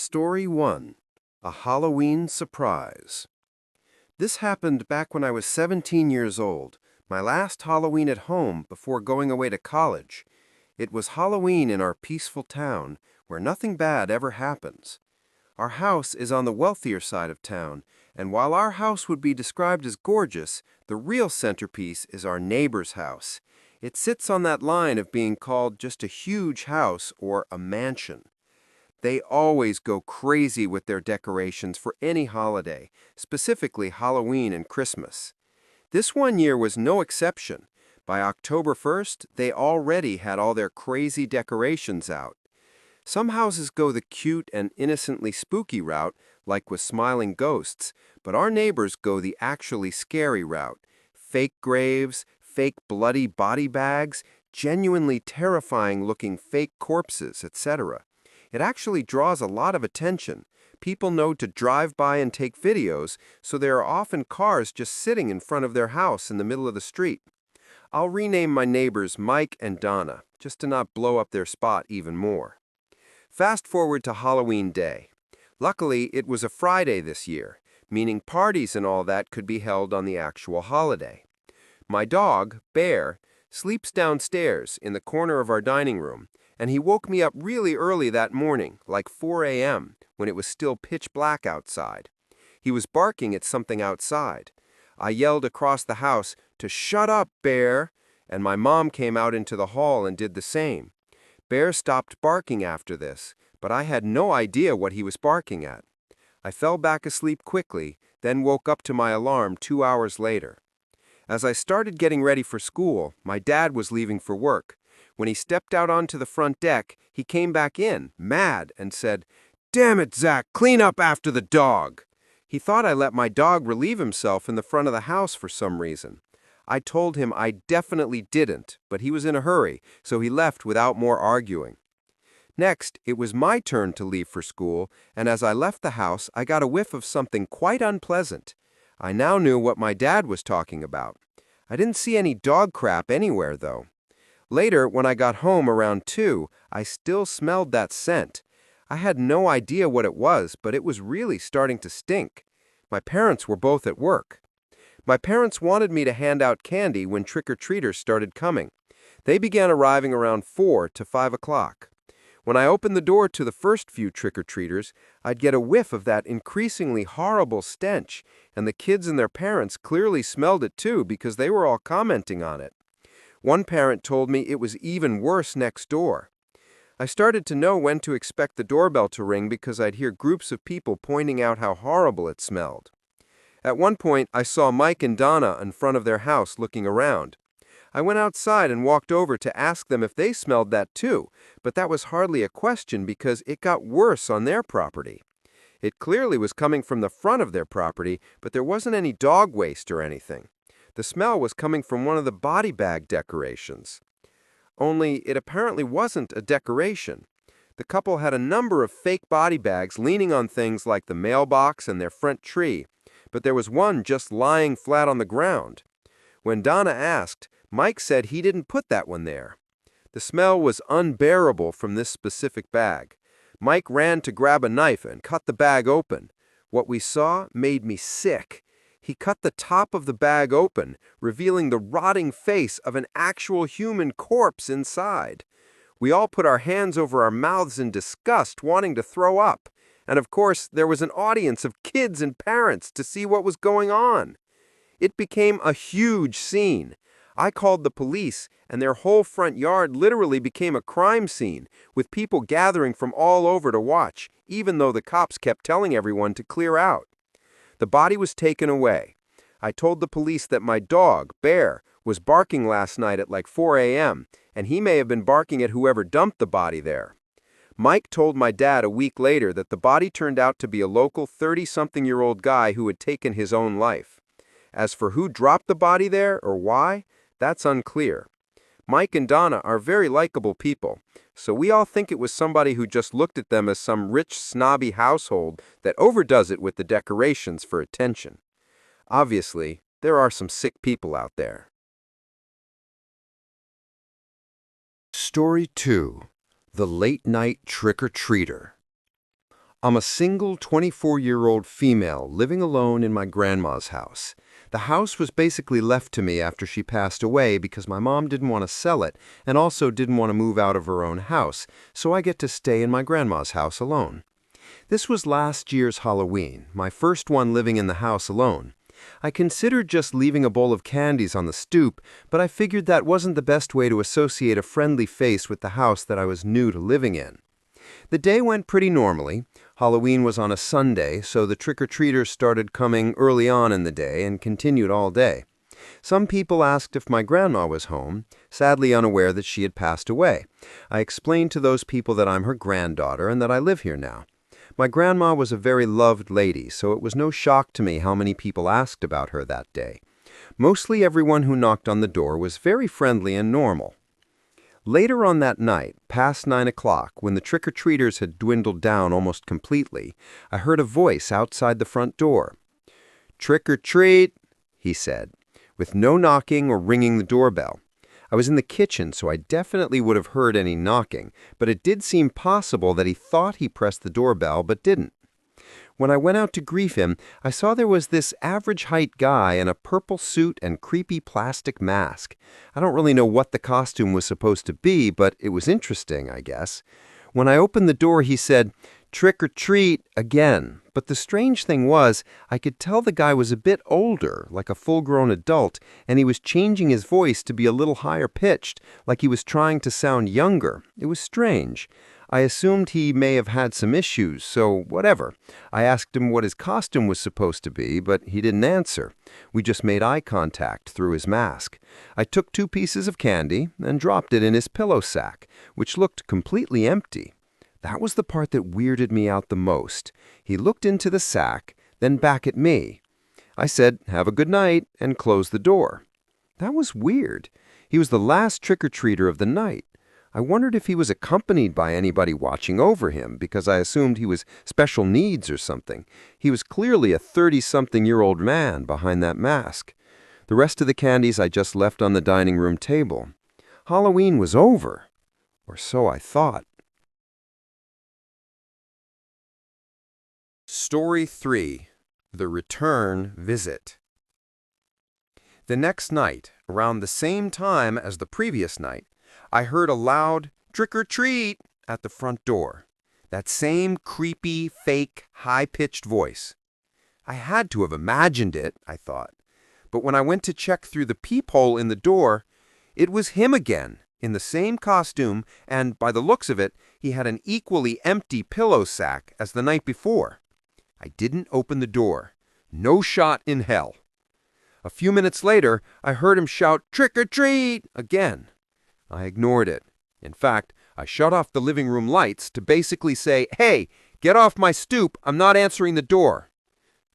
Story 1. A Halloween Surprise. This happened back when I was 17 years old, my last Halloween at home before going away to college. It was Halloween in our peaceful town, where nothing bad ever happens. Our house is on the wealthier side of town, and while our house would be described as gorgeous, the real centerpiece is our neighbor's house. It sits on that line of being called just a huge house or a mansion. They always go crazy with their decorations for any holiday, specifically Halloween and Christmas. This one year was no exception. By October 1st, they already had all their crazy decorations out. Some houses go the cute and innocently spooky route, like with smiling ghosts, but our neighbors go the actually scary route. Fake graves, fake bloody body bags, genuinely terrifying-looking fake corpses, etc. It actually draws a lot of attention. People know to drive by and take videos, so there are often cars just sitting in front of their house in the middle of the street. I'll rename my neighbors Mike and Donna, just to not blow up their spot even more. Fast forward to Halloween Day. Luckily, it was a Friday this year, meaning parties and all that could be held on the actual holiday. My dog, Bear, sleeps downstairs in the corner of our dining room, and he woke me up really early that morning, like 4 a.m., when it was still pitch black outside. He was barking at something outside. I yelled across the house to "Shut up, Bear!" and my mom came out into the hall and did the same. Bear stopped barking after this, but I had no idea what he was barking at. I fell back asleep quickly, then woke up to my alarm 2 hours later. As I started getting ready for school, my dad was leaving for work. When he stepped out onto the front deck, he came back in, mad, and said, "Damn it, Zach, clean up after the dog." He thought I let my dog relieve himself in the front of the house for some reason. I told him I definitely didn't, but he was in a hurry, so he left without more arguing. Next, it was my turn to leave for school, and as I left the house, I got a whiff of something quite unpleasant. I now knew what my dad was talking about. I didn't see any dog crap anywhere, though. Later, when I got home around 2, I still smelled that scent. I had no idea what it was, but it was really starting to stink. My parents were both at work. My parents wanted me to hand out candy when trick-or-treaters started coming. They began arriving around 4 to 5 o'clock. When I opened the door to the first few trick-or-treaters, I'd get a whiff of that increasingly horrible stench, and the kids and their parents clearly smelled it too because they were all commenting on it. One parent told me it was even worse next door. I started to know when to expect the doorbell to ring because I'd hear groups of people pointing out how horrible it smelled. At one point, I saw Mike and Donna in front of their house looking around. I went outside and walked over to ask them if they smelled that too, but that was hardly a question because it got worse on their property. It clearly was coming from the front of their property, but there wasn't any dog waste or anything. The smell was coming from one of the body bag decorations. Only it apparently wasn't a decoration. The couple had a number of fake body bags leaning on things like the mailbox and their front tree, but there was one just lying flat on the ground. When Donna asked, Mike said he didn't put that one there. The smell was unbearable from this specific bag. Mike ran to grab a knife and cut the bag open. What we saw made me sick. He cut the top of the bag open, revealing the rotting face of an actual human corpse inside. We all put our hands over our mouths in disgust, wanting to throw up. And of course, there was an audience of kids and parents to see what was going on. It became a huge scene. I called the police, and their whole front yard literally became a crime scene, with people gathering from all over to watch, even though the cops kept telling everyone to clear out. The body was taken away. I told the police that my dog, Bear, was barking last night at like 4 a.m., and he may have been barking at whoever dumped the body there. Mike told my dad a week later that the body turned out to be a local 30-something-year-old guy who had taken his own life. As for who dropped the body there or why, that's unclear. Mike and Donna are very likable people, so we all think it was somebody who just looked at them as some rich, snobby household that overdoes it with the decorations for attention. Obviously, there are some sick people out there. Story 2. The Late Night Trick-or-Treater. I'm a single 24-year-old female living alone in my grandma's house. The house was basically left to me after she passed away because my mom didn't want to sell it and also didn't want to move out of her own house, so I get to stay in my grandma's house alone. This was last year's Halloween, my first one living in the house alone. I considered just leaving a bowl of candies on the stoop, but I figured that wasn't the best way to associate a friendly face with the house that I was new to living in. The day went pretty normally. Halloween was on a Sunday, so the trick-or-treaters started coming early on in the day and continued all day. Some people asked if my grandma was home, sadly unaware that she had passed away. I explained to those people that I'm her granddaughter and that I live here now. My grandma was a very loved lady, so it was no shock to me how many people asked about her that day. Mostly everyone who knocked on the door was very friendly and normal. Later on that night, past 9 o'clock, when the trick-or-treaters had dwindled down almost completely, I heard a voice outside the front door. "Trick-or-treat," he said, with no knocking or ringing the doorbell. I was in the kitchen, so I definitely would have heard any knocking, but it did seem possible that he thought he pressed the doorbell but didn't. When I went out to greet him, I saw there was this average-height guy in a purple suit and creepy plastic mask. I don't really know what the costume was supposed to be, but it was interesting, I guess. When I opened the door, he said, "Trick or treat," again. But the strange thing was, I could tell the guy was a bit older, like a full-grown adult, and he was changing his voice to be a little higher pitched, like he was trying to sound younger. It was strange. I assumed he may have had some issues, so whatever. I asked him what his costume was supposed to be, but he didn't answer. We just made eye contact through his mask. I took 2 pieces of candy and dropped it in his pillow sack, which looked completely empty. That was the part that weirded me out the most. He looked into the sack, then back at me. I said, "Have a good night," and closed the door. That was weird. He was the last trick-or-treater of the night. I wondered if he was accompanied by anybody watching over him, because I assumed he was special needs or something. He was clearly a 30-something-year-old man behind that mask. The rest of the candies I just left on the dining room table. Halloween was over. Or so I thought. Story 3. The Return Visit. The next night, around the same time as the previous night, I heard a loud "trick-or-treat" at the front door. That same creepy, fake, high-pitched voice. I had to have imagined it, I thought. But when I went to check through the peephole in the door, it was him again, in the same costume, and by the looks of it, he had an equally empty pillow sack as the night before. I didn't open the door. No shot in hell. A few minutes later, I heard him shout "trick-or-treat" again. I ignored it. In fact, I shut off the living room lights to basically say, "Hey, get off my stoop, I'm not answering the door."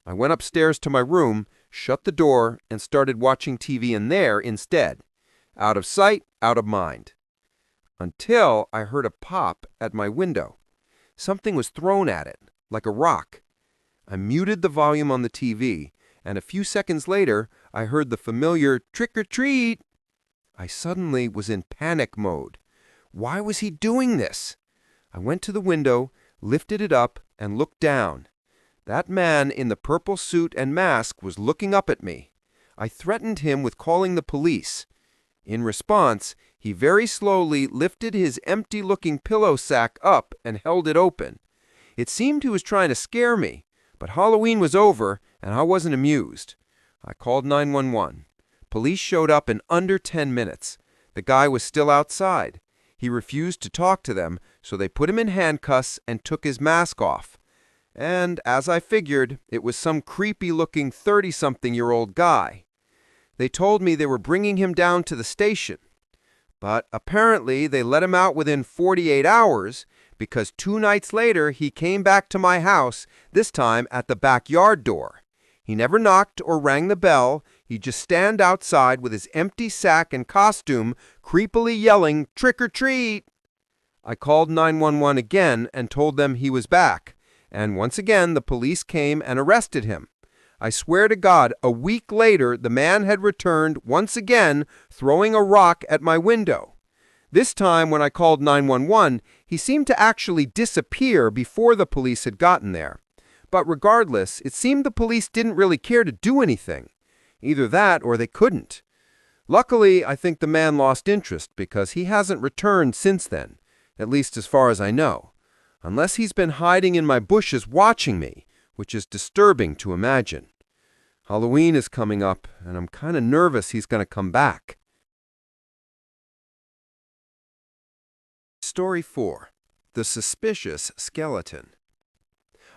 I went upstairs to my room, shut the door, and started watching TV in there instead. Out of sight, out of mind. Until I heard a pop at my window. Something was thrown at it, like a rock. I muted the volume on the TV, and a few seconds later, I heard the familiar "trick-or-treat." I suddenly was in panic mode. Why was he doing this? I went to the window, lifted it up, and looked down. That man in the purple suit and mask was looking up at me. I threatened him with calling the police. In response, he very slowly lifted his empty-looking pillow sack up and held it open. It seemed he was trying to scare me, but Halloween was over, and I wasn't amused. I called 911. Police showed up in under 10 minutes. The guy was still outside. He refused to talk to them, so they put him in handcuffs and took his mask off. And, as I figured, it was some creepy-looking 30-something-year-old guy. They told me they were bringing him down to the station. But apparently they let him out within 48 hours because 2 nights later he came back to my house, this time at the backyard door. He never knocked or rang the bell. He'd just stand outside with his empty sack and costume, creepily yelling, "Trick-or-treat!" I called 911 again and told them he was back. And once again, the police came and arrested him. I swear to God, a week later, the man had returned once again, throwing a rock at my window. This time, when I called 911, he seemed to actually disappear before the police had gotten there. But regardless, it seemed the police didn't really care to do anything. Either that or they couldn't. Luckily, I think the man lost interest because he hasn't returned since then, at least as far as I know. Unless he's been hiding in my bushes watching me, which is disturbing to imagine. Halloween is coming up, and I'm kind of nervous he's going to come back. Story 4. The Suspicious Skeleton.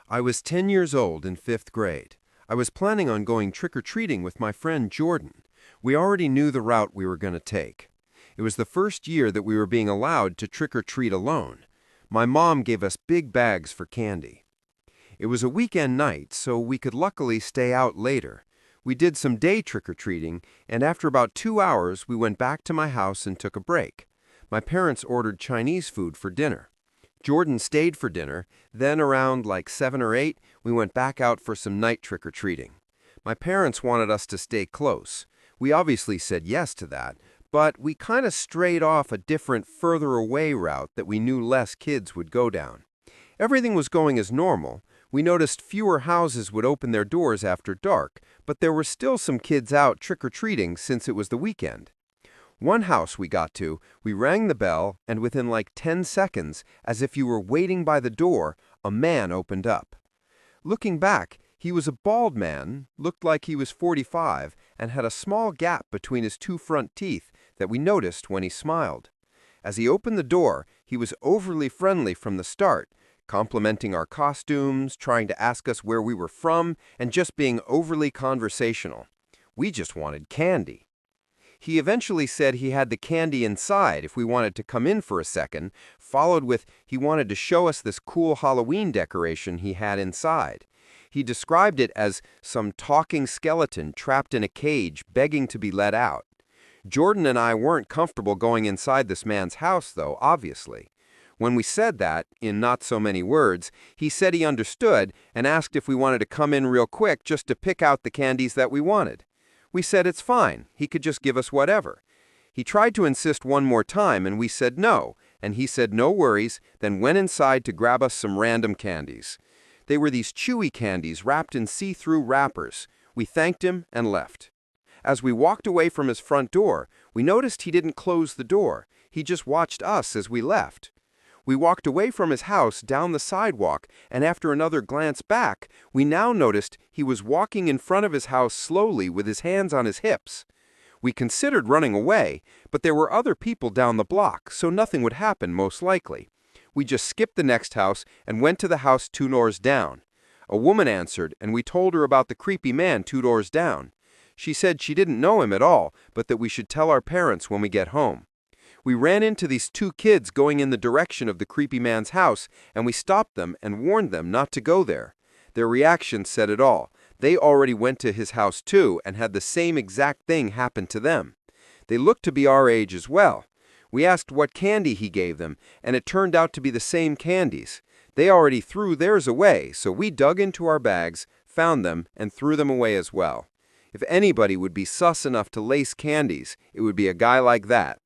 I was 10 years old in 5th grade. I was planning on going trick-or-treating with my friend Jordan. We already knew the route we were going to take. It was the first year that we were being allowed to trick-or-treat alone. My mom gave us big bags for candy. It was a weekend night, so we could luckily stay out later. We did some day trick-or-treating, and after about 2 hours, we went back to my house and took a break. My parents ordered Chinese food for dinner. Jordan stayed for dinner, then around like 7 or 8, we went back out for some night trick-or-treating. My parents wanted us to stay close. We obviously said yes to that, but we kind of strayed off a different, further away route that we knew less kids would go down. Everything was going as normal. We noticed fewer houses would open their doors after dark, but there were still some kids out trick-or-treating since it was the weekend. One house we got to, we rang the bell, and within like 10 seconds, as if you were waiting by the door, a man opened up. Looking back, he was a bald man, looked like he was 45, and had a small gap between his 2 front teeth that we noticed when he smiled. As he opened the door, he was overly friendly from the start, complimenting our costumes, trying to ask us where we were from, and just being overly conversational. We just wanted candy. He eventually said he had the candy inside if we wanted to come in for a second, followed with he wanted to show us this cool Halloween decoration he had inside. He described it as some talking skeleton trapped in a cage begging to be let out. Jordan and I weren't comfortable going inside this man's house, though, obviously. When we said that, in not so many words, he said he understood and asked if we wanted to come in real quick just to pick out the candies that we wanted. We said it's fine, he could just give us whatever. He tried to insist one more time and we said no, and he said no worries, then went inside to grab us some random candies. They were these chewy candies wrapped in see-through wrappers. We thanked him and left. As we walked away from his front door, we noticed he didn't close the door. He just watched us as we left. We walked away from his house down the sidewalk, and after another glance back, we now noticed he was walking in front of his house slowly with his hands on his hips. We considered running away, but there were other people down the block, so nothing would happen most likely. We just skipped the next house and went to the house 2 doors down. A woman answered, and we told her about the creepy man 2 doors down. She said she didn't know him at all, but that we should tell our parents when we get home. We ran into these 2 kids going in the direction of the creepy man's house, and we stopped them and warned them not to go there. Their reaction said it all. They already went to his house too and had the same exact thing happen to them. They looked to be our age as well. We asked what candy he gave them, and it turned out to be the same candies. They already threw theirs away, so we dug into our bags, found them, and threw them away as well. If anybody would be sus enough to lace candies, it would be a guy like that.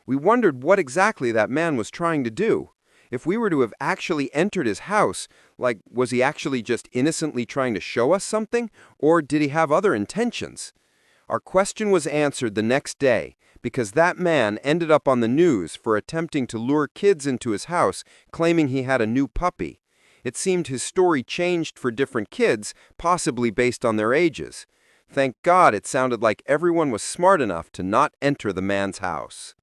We wondered what exactly that man was trying to do. If we were to have actually entered his house, was he actually just innocently trying to show us something, or did he have other intentions? Our question was answered the next day, because that man ended up on the news for attempting to lure kids into his house, claiming he had a new puppy. It seemed his story changed for different kids, possibly based on their ages. Thank God it sounded like everyone was smart enough to not enter the man's house.